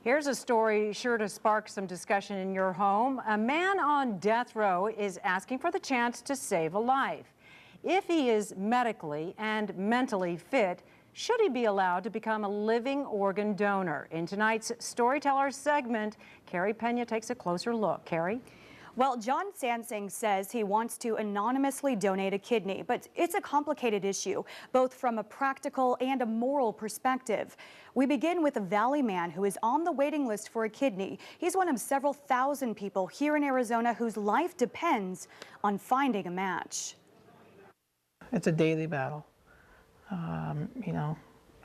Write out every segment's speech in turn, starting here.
Here's a story sure to spark some discussion in your home. A man on death row is asking for the chance to save a life. If he is medically and mentally fit, should he be allowed to become a living organ donor? In tonight's Storyteller segment, Carrie Pena takes a closer look. Carrie? Well, John Sansing says he wants to anonymously donate a kidney, but it's a complicated issue, both from a practical and a moral perspective. We begin with a Valley man who is on the waiting list for a kidney. He's one of several thousand people here in Arizona whose life depends on finding a match. It's a daily battle.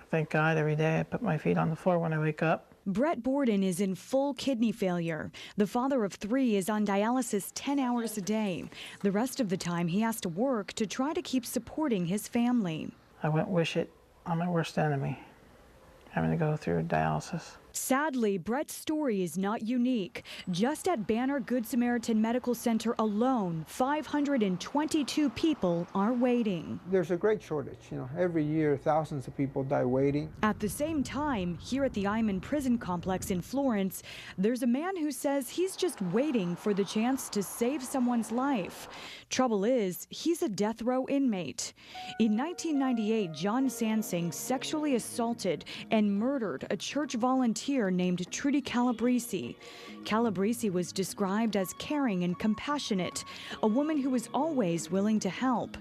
Thank God every day I put my feet on the floor when I wake up. Brett Borden is in full kidney failure. The father of 3 is on dialysis 10 hours a day. The rest of the time he has to work to try to keep supporting his family. I wouldn't wish it on my worst enemy, having to go through dialysis. Sadly, Brett's story is not unique. Just at Banner Good Samaritan Medical Center alone, 522 people are waiting. There's a great shortage. Every year thousands of people die waiting. At the same time, here at the Iman Prison Complex in Florence, there's a man who says he's just waiting for the chance to save someone's life. Trouble is, he's a death row inmate. In 1998, John Sansing sexually assaulted and murdered a church volunteer named Trudy Calabrese. Calabrese was described as caring and compassionate, a woman who was always willing to help.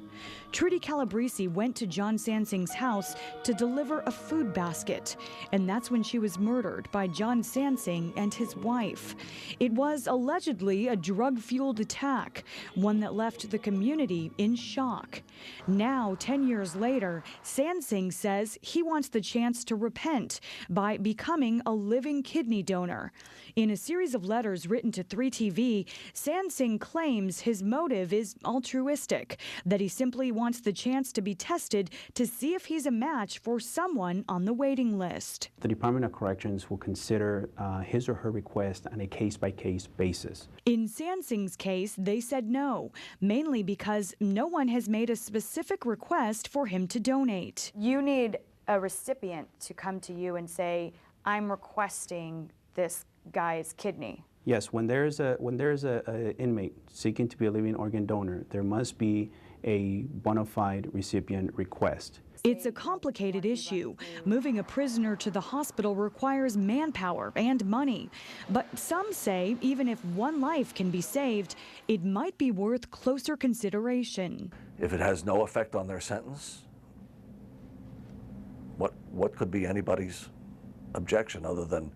Trudy Calabrese went to John Sansing's house to deliver a food basket, and that's when she was murdered by John Sansing and his wife. It was allegedly a drug-fueled attack, one that left the community in shock. Now, 10 years later, Sansing says he wants the chance to repent by becoming a living kidney donor. In a series of letters written to 3TV, Sansing claims his motive is altruistic, that he simply wants the chance to be tested to see if he's a match for someone on the waiting list. The Department of Corrections will consider his or her request on a case-by-case basis. In Sansing's case, they said no, mainly because no one has made a specific request for him to donate. You need a recipient to come to you and say, I'm requesting this guy's kidney. Yes, when there's a inmate seeking to be a living organ donor, there must be a bona fide recipient request. It's a complicated issue. Moving a prisoner to the hospital requires manpower and money. But some say even if one life can be saved, it might be worth closer consideration. If it has no effect on their sentence, what could be anybody's objection other than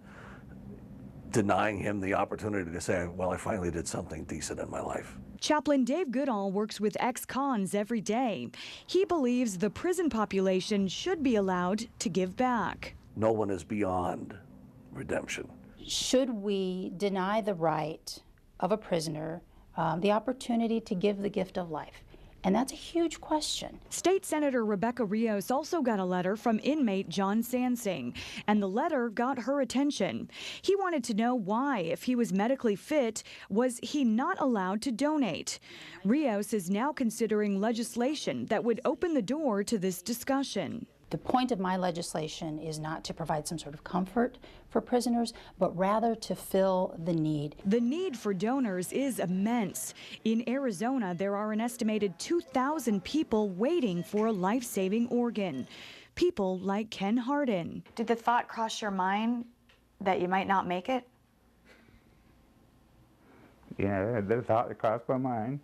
denying him the opportunity to say, well, I finally did something decent in my life? Chaplain Dave Goodall works with ex-cons every day. He believes the prison population should be allowed to give back. No one is beyond redemption. Should we deny the right of a prisoner the opportunity to give the gift of life? And that's a huge question. State Senator Rebecca Rios also got a letter from inmate John Sansing, and the letter got her attention. He wanted to know why, if he was medically fit, was he not allowed to donate. Rios is now considering legislation that would open the door to this discussion. The point of my legislation is not to provide some sort of comfort for prisoners, but rather to fill the need. The need for donors is immense. In Arizona, there are an estimated 2,000 people waiting for a life-saving organ. People like Ken Hardin. Did the thought cross your mind that you might not make it? Yeah, the thought crossed my mind.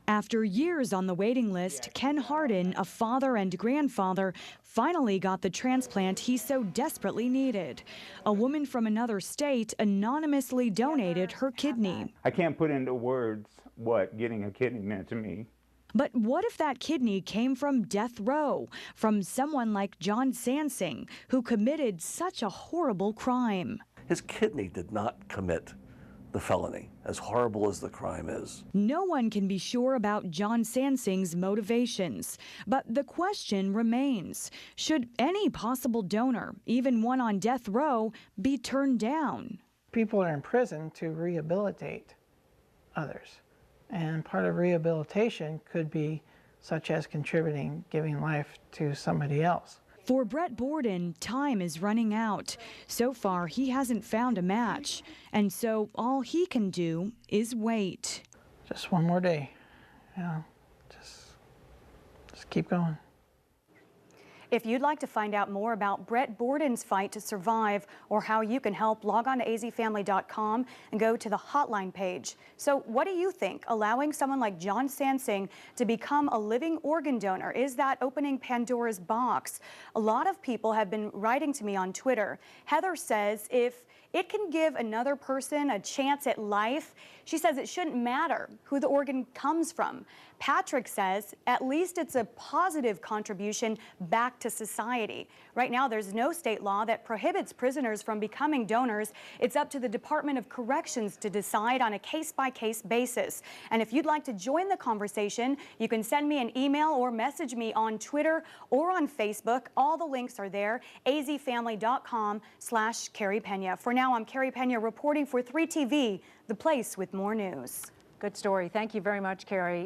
After years on the waiting list, Ken Hardin, a father and grandfather, finally got the transplant he so desperately needed. A woman from another state anonymously donated her kidney. I can't put into words what getting a kidney meant to me. But what if that kidney came from death row, from someone like John Sansing, who committed such a horrible crime? His kidney did not commit the felony, as horrible as the crime is. No one can be sure about John Sansing's motivations, but the question remains, should any possible donor, even one on death row, be turned down? People are in prison to rehabilitate others, and part of rehabilitation could be such as contributing, giving life to somebody else. For Brett Borden, time is running out. So far, he hasn't found a match. And so all he can do is wait. Just one more day, you know, just keep going. If you'd like to find out more about Brett Borden's fight to survive or how you can help, log on to azfamily.com and go to the hotline page. So what do you think? Allowing someone like John Sansing to become a living organ donor, is that opening Pandora's box? A lot of people have been writing to me on Twitter. Heather says if it can give another person a chance at life, she says it shouldn't matter who the organ comes from. Patrick says at least it's a positive contribution back to society. Right now, there's no state law that prohibits prisoners from becoming donors. It's up to the Department of Corrections to decide on a case-by-case basis. And if you'd like to join the conversation, you can send me an email or message me on Twitter or on Facebook. All the links are there, azfamily.com/Carrie Pena. For now, I'm Carrie Pena reporting for 3TV, The Place with more news. Good story. Thank you very much, Carrie.